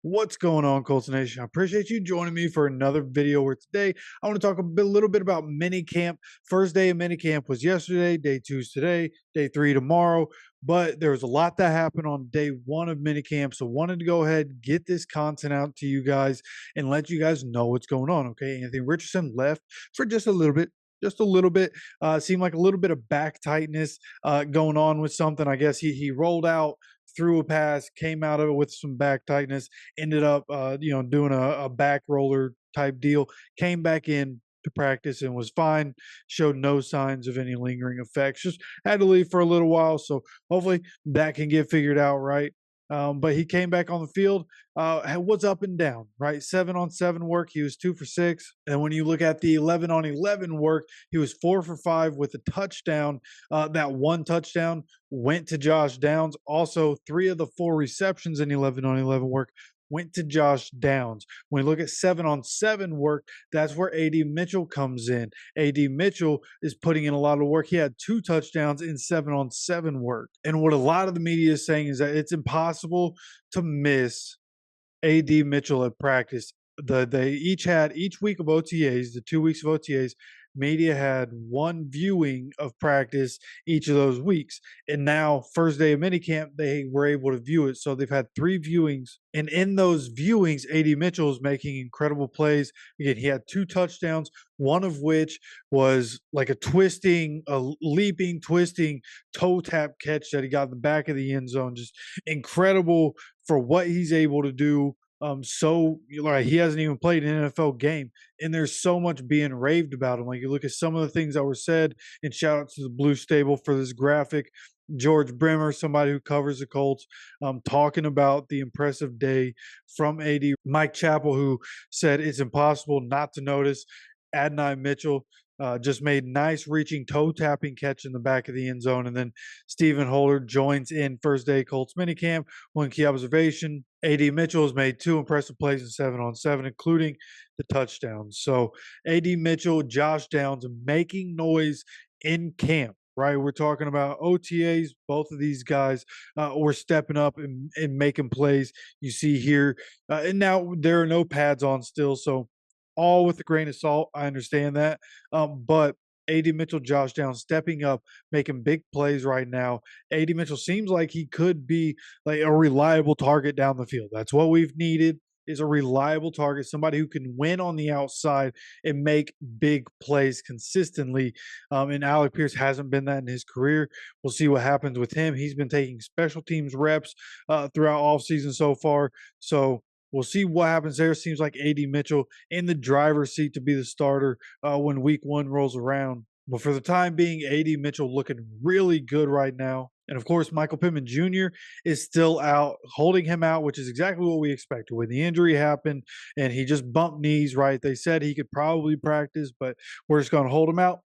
What's going on, Colts Nation? I appreciate you joining me for another video where today I want to talk a little bit about minicamp. First day of minicamp was yesterday, day two is today, day three tomorrow, but there was a lot that happened on day one of minicamp, so wanted to go ahead and get this content out to you guys and let you guys know what's going on, okay? Anthony Richardson left for just a little bit. Seemed like a little bit of back tightness going on with something. I guess he rolled out, threw a pass, came out of it with some back tightness, ended up, doing a back roller type deal, came back in to practice and was fine, showed no signs of any lingering effects, just had to leave for a little while. So hopefully that can get figured out, right? But he came back on the field, was up and down, right? 7-on-7 work, he was 2 for 6. And when you look at the 11-on-11 work, he was 4 for 5 with a touchdown. That one touchdown went to Josh Downs. Also, 3 of the 4 receptions in 11-on-11 work went to Josh Downs. When we look at 7-on-7 work, that's where A.D. Mitchell comes in. A.D. Mitchell is putting in a lot of work. He had 2 touchdowns in 7-on-7 work. And what a lot of the media is saying is that it's impossible to miss A.D. Mitchell at practice. They each had each week of OTAs, the 2 weeks of OTAs, media had one viewing of practice each of those weeks. And now, first day of minicamp, they were able to view it. So they've had 3 viewings. And in those viewings, A.D. Mitchell is making incredible plays. Again, he had 2 touchdowns, one of which was like a leaping, twisting toe tap catch that he got in the back of the end zone. Just incredible for what he's able to do. So like he hasn't even played an NFL game, and there's so much being raved about him. Like you look at some of the things that were said, and shout out to the Blue Stable for this graphic. George Brimmer, somebody who covers the Colts, talking about the impressive day from AD. Mike Chappell, who said it's impossible not to notice Adonai Mitchell. Just made nice reaching toe tapping catch in the back of the end zone. And then Stephen Holder joins in first day Colts minicamp. One key observation, A.D. Mitchell has made 2 impressive plays in 7-on-7, including the touchdowns. So A.D. Mitchell, Josh Downs making noise in camp. Right, we're talking about OTAs. Both of these guys were stepping up and making plays. You see here, and now there are no pads on still, so all with a grain of salt. I understand that. But A.D. Mitchell, Josh Downs stepping up, making big plays right now. A.D. Mitchell seems like he could be like a reliable target down the field. That's what we've needed, is a reliable target, somebody who can win on the outside and make big plays consistently. And Alec Pierce hasn't been that in his career. We'll see what happens with him. He's been taking special teams reps throughout offseason so far. So we'll see what happens there. Seems like A.D. Mitchell in the driver's seat to be the starter when week 1 rolls around. But for the time being, A.D. Mitchell looking really good right now. And of course, Michael Pittman Jr. is still out, holding him out, which is exactly what we expected. When the injury happened and he just bumped knees, right? They said he could probably practice, but we're just going to hold him out.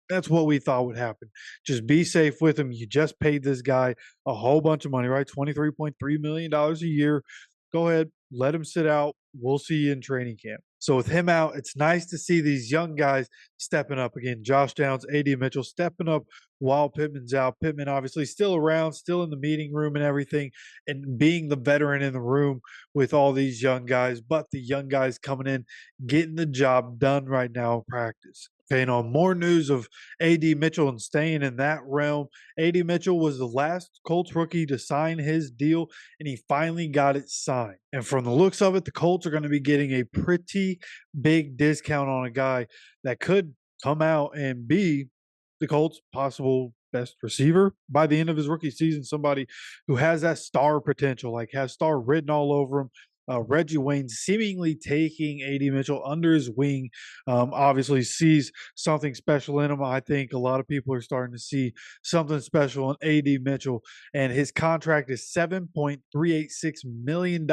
That's what we thought would happen. Just be safe with him. You just paid this guy a whole bunch of money, right? $23.3 million a year. Go ahead, let him sit out. We'll see you in training camp. So with him out, it's nice to see these young guys stepping up again. Josh Downs, A.D. Mitchell stepping up while Pittman's out. Pittman obviously still around, still in the meeting room and everything, and being the veteran in the room with all these young guys. But the young guys coming in, getting the job done right now in practice. Okay, and on more news of A.D. Mitchell and staying in that realm, A.D. Mitchell was the last Colts rookie to sign his deal, and he finally got it signed. And from the looks of it, the Colts are going to be getting a pretty big discount on a guy that could come out and be the Colts' possible best receiver by the end of his rookie season. Somebody who has that star potential, like has star written all over him. Reggie Wayne seemingly taking A.D. Mitchell under his wing, obviously sees something special in him. I think a lot of people are starting to see something special in A.D. Mitchell, and his contract is $7.386 million.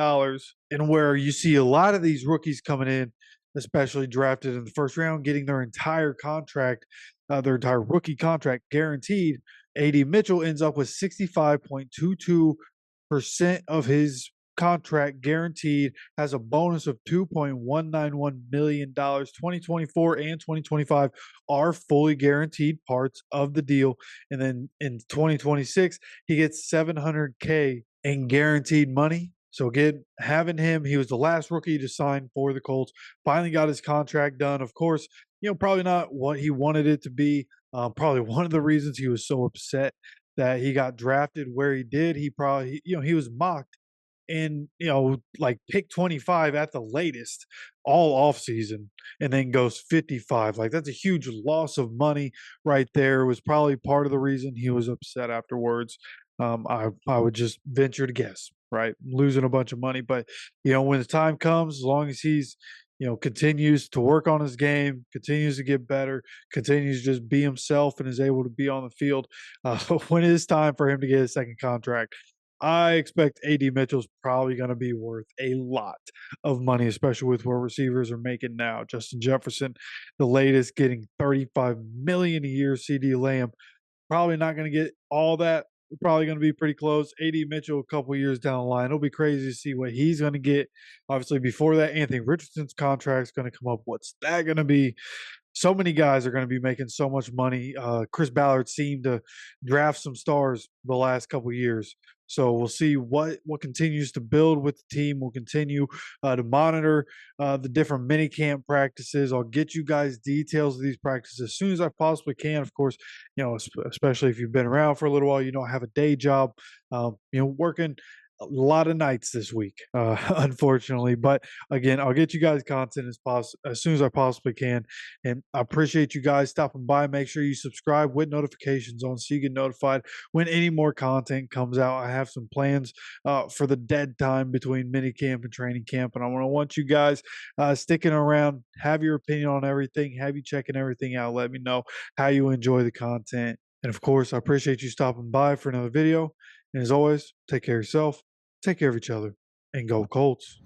And where you see a lot of these rookies coming in, especially drafted in the first round, getting their entire contract, their entire rookie contract guaranteed, A.D. Mitchell ends up with 65.22% of his contract guaranteed, has a bonus of $2.191 million. 2024 and 2025 are fully guaranteed parts of the deal. And then in 2026, he gets $700K in guaranteed money. So again, having him, he was the last rookie to sign for the Colts. Finally got his contract done. Of course, probably not what he wanted it to be. Probably one of the reasons he was so upset that he got drafted where he did. He probably, he was mocked in, like pick 25 at the latest all off season, and then goes 55. Like, that's a huge loss of money right there. It was probably part of the reason he was upset afterwards. I would just venture to guess, right? Losing a bunch of money. But, when the time comes, as long as he's, continues to work on his game, continues to get better, continues to just be himself and is able to be on the field, when it is time for him to get his second contract, I expect AD Mitchell's probably going to be worth a lot of money, especially with what receivers are making now. Justin Jefferson, the latest, getting 35 million a year. CD Lamb probably not going to get all that. We're probably going to be pretty close. AD Mitchell, a couple years down the line, it'll be crazy to see what he's going to get. Obviously, before that, Anthony Richardson's contract is going to come up. What's that going to be? So many guys are going to be making so much money. Chris Ballard seemed to draft some stars the last couple years. So we'll see what continues to build with the team. We'll continue to monitor the different mini camp practices. I'll get you guys details of these practices as soon as I possibly can. Of course, especially if you've been around for a little while, have a day job, working a lot of nights this week, unfortunately. But again, I'll get you guys content as soon as I possibly can. And I appreciate you guys stopping by. Make sure you subscribe with notifications on so you get notified when any more content comes out. I have some plans for the dead time between minicamp and training camp, and I want you guys sticking around. Have your opinion on everything. Have you checking everything out. Let me know how you enjoy the content. And of course, I appreciate you stopping by for another video. And as always, take care of yourself, take care of each other, and go Colts.